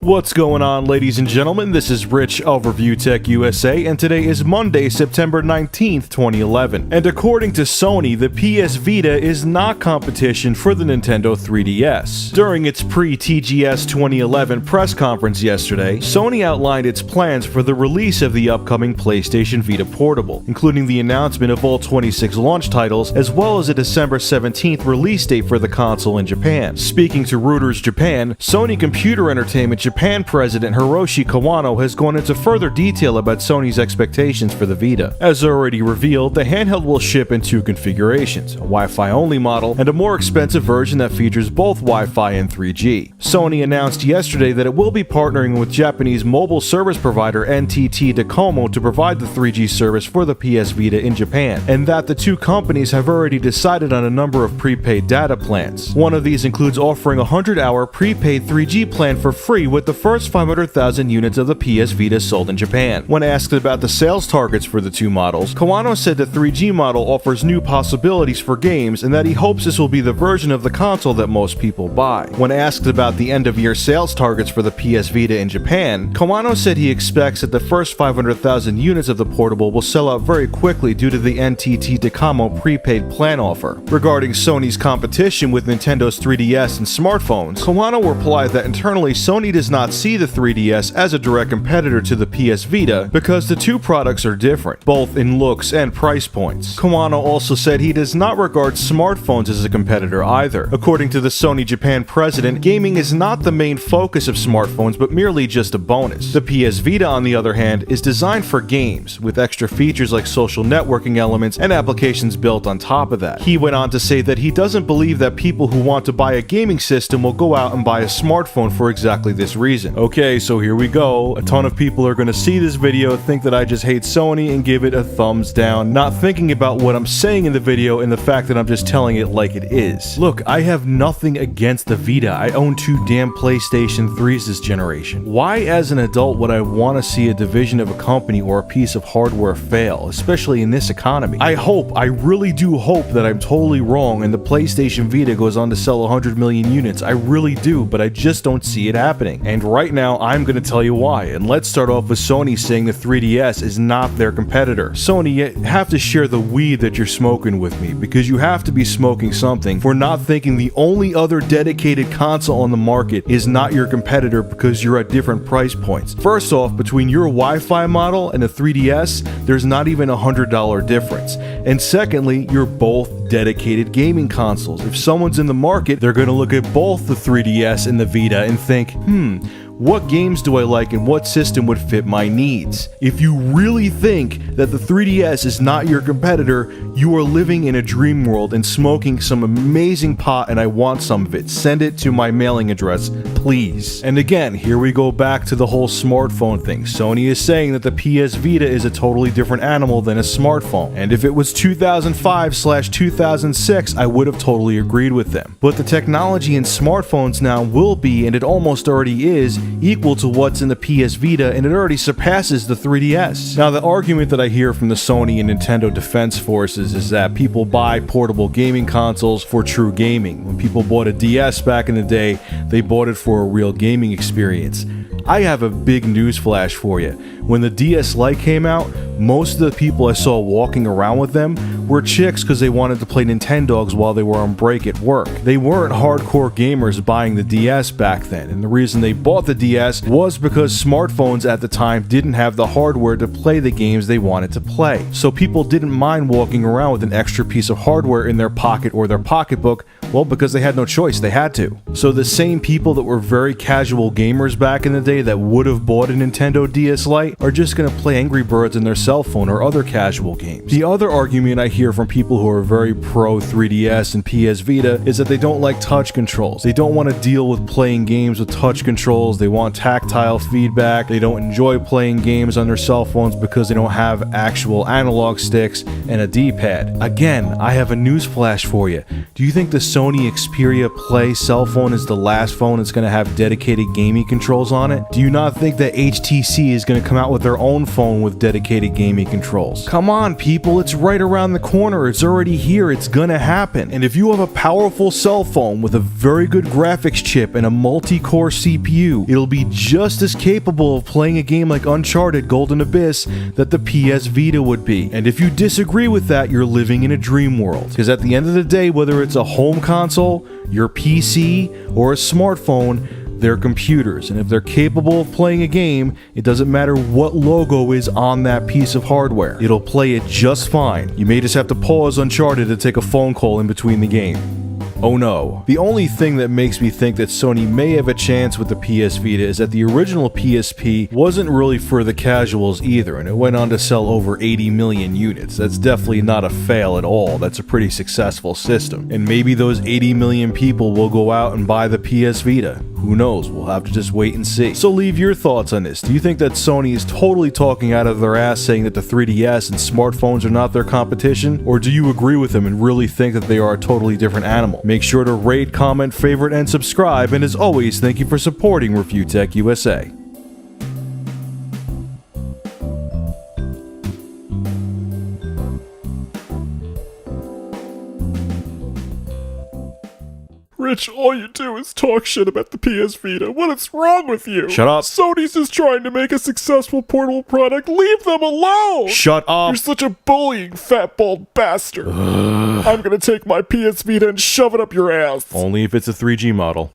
What's going on, ladies and gentlemen? This is Rich of Review Tech USA, and today is Monday, September 19th, 2011. And according to Sony, the PS Vita is not competition for the Nintendo 3DS. During its pre-TGS 2011 press conference yesterday, Sony outlined its plans for the release of the upcoming PlayStation Vita Portable, including the announcement of all 26 launch titles, as well as a December 17th release date for the console in Japan. Speaking to Reuters Japan, Sony Computer Entertainment Japan President Hiroshi Kawano has gone into further detail about Sony's expectations for the Vita. As already revealed, the handheld will ship in two configurations, a Wi-Fi only model and a more expensive version that features both Wi-Fi and 3G. Sony announced yesterday that it will be partnering with Japanese mobile service provider NTT Docomo to provide the 3G service for the PS Vita in Japan, and that the two companies have already decided on a number of prepaid data plans. One of these includes offering a 100-hour prepaid 3G plan for free with the first 500,000 units of the PS Vita sold in Japan. When asked about the sales targets for the two models, Kawano said the 3G model offers new possibilities for games and that he hopes this will be the version of the console that most people buy. When asked about the end-of-year sales targets for the PS Vita in Japan, Kawano said he expects that the first 500,000 units of the portable will sell out very quickly due to the NTT Docomo prepaid plan offer. Regarding Sony's competition with Nintendo's 3DS and smartphones, Kawano replied that internally Sony does not see the 3DS as a direct competitor to the PS Vita because the two products are different, both in looks and price points. Kawano also said he does not regard smartphones as a competitor either. According to the Sony Japan president, gaming is not the main focus of smartphones but merely just a bonus. The PS Vita, on the other hand, is designed for games, with extra features like social networking elements and applications built on top of that. He went on to say that he doesn't believe that people who want to buy a gaming system will go out and buy a smartphone for exactly this reason. Okay, so here we go. A ton of people are going to see this video, think that I just hate Sony, and give it a thumbs down, not thinking about what I'm saying in the video and the fact that I'm just telling it like it is. Look, I have nothing against the Vita. I own two damn PlayStation 3s this generation. Why as an adult would I want to see a division of a company or a piece of hardware fail, especially in this economy? I really do hope that I'm totally wrong and the PlayStation Vita goes on to sell 100 million units. I really do, but I just don't see it happening. And right now, I'm going to tell you why, and let's start off with Sony saying the 3DS is not their competitor. Sony, you have to share the weed that you're smoking with me, because you have to be smoking something for not thinking the only other dedicated console on the market is not your competitor because you're at different price points. First off, between your Wi-Fi model and the 3DS, there's not even $100 difference. And secondly, you're both dedicated gaming consoles. If someone's in the market, they're going to look at both the 3DS and the Vita and think, what games do I like and what system would fit my needs? If you really think that the 3DS is not your competitor, you are living in a dream world and smoking some amazing pot, and I want some of it. Send it to my mailing address, please. And again, here we go back to the whole smartphone thing. Sony is saying that the PS Vita is a totally different animal than a smartphone. And if it was 2005/2006, I would have totally agreed with them. But the technology in smartphones now will be, and it almost already is, equal to what's in the PS Vita, and it already surpasses the 3DS. Now, the argument that I hear from the Sony and Nintendo defense forces is that people buy portable gaming consoles for true gaming. When people bought a DS back in the day, they bought it for a real gaming experience. I have a big news flash for you. When the DS Lite came out, most of the people I saw walking around with them were chicks because they wanted to play Nintendogs while they were on break at work. They weren't hardcore gamers buying the DS back then, and the reason they bought the DS was because smartphones at the time didn't have the hardware to play the games they wanted to play. So people didn't mind walking around with an extra piece of hardware in their pocket or their pocketbook, well, because they had no choice, they had to. So the same people that were very casual gamers back in the day that would have bought a Nintendo DS Lite are just going to play Angry Birds on their cell phone or other casual games. The other argument I hear from people who are very pro 3DS and PS Vita is that they don't like touch controls. They don't want to deal with playing games with touch controls. They want tactile feedback. They don't enjoy playing games on their cell phones because they don't have actual analog sticks and a D-pad. Again, I have a news flash for you. Do you think the Sony Xperia Play cell phone is the last phone that's going to have dedicated gaming controls on it, do you not think that HTC is going to come out with their own phone with dedicated gaming controls? Come on, people, it's right around the corner. It's already here. It's going to happen. And if you have a powerful cell phone with a very good graphics chip and a multi-core CPU, it'll be just as capable of playing a game like Uncharted Golden Abyss that the PS Vita would be. And if you disagree with that, you're living in a dream world. Because at the end of the day, whether it's a home console, your PC, or a smartphone, they're computers, and if they're capable of playing a game, it doesn't matter what logo is on that piece of hardware. It'll play it just fine. You may just have to pause Uncharted to take a phone call in between the game. Oh no. The only thing that makes me think that Sony may have a chance with the PS Vita is that the original PSP wasn't really for the casuals either, and it went on to sell over 80 million units. That's definitely not a fail at all. That's a pretty successful system. And maybe those 80 million people will go out and buy the PS Vita. Who knows? We'll have to just wait and see. So leave your thoughts on this. Do you think that Sony is totally talking out of their ass saying that the 3DS and smartphones are not their competition? Or do you agree with them and really think that they are a totally different animal? Make sure to rate, comment, favorite, and subscribe, and as always, thank you for supporting Review Tech USA. Rich, all you do is talk shit about the PS Vita. What is wrong with you? Shut up. Sony's just trying to make a successful portable product. Leave them alone! Shut up. You're such a bullying, fat, bald bastard. I'm gonna take my PS Vita and shove it up your ass. Only if it's a 3G model.